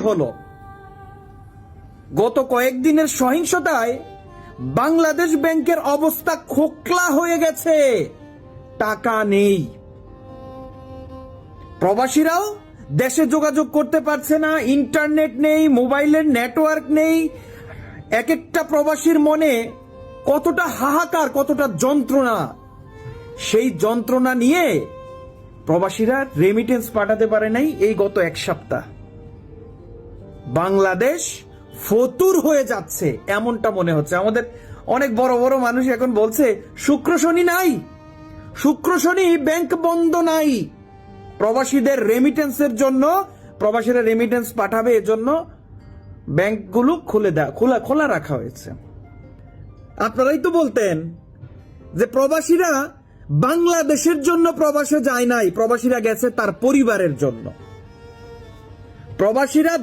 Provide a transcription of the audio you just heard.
হলো গত কয়েকদিনের সহিংসতায় বাংলাদেশ ব্যাংকের অবস্থা খোকলা হয়ে গেছে। টাকা নেই, প্রবাসীরাও দেশে যোগাযোগ করতে পারছে না, ইন্টারনেট নেই, মোবাইলের নেটওয়ার্ক নেই। এক একটা প্রবাসীর মনে কতটা হাহাকার, কতটা যন্ত্রণা। সেই যন্ত্রণা নিয়ে প্রবাসীরা রেমিটেন্স পাঠাতে পারে নাই এই গত এক সপ্তাহ। বাংলাদেশ ফতুর হয়ে যাচ্ছে এমনটা মনে হচ্ছে। আমাদের অনেক বড় বড় মানুষ এখন বলছে শুক্র শনি নাই, শুক্র শনি ব্যাংক বন্ধ নাই, প্রবাসীদের রেমিটেন্সের জন্য, প্রবাসীরা রেমিটেন্স পাঠাবে এজন্য ব্যাংকগুলো খোলা রাখা হয়েছে। আপনারাই তো বলতেন যে প্রবাসীরা বাংলাদেশের জন্য প্রবাসে যায় নাই, প্রবাসীরা গেছে তার পরিবারের জন্য। প্রবাসীরা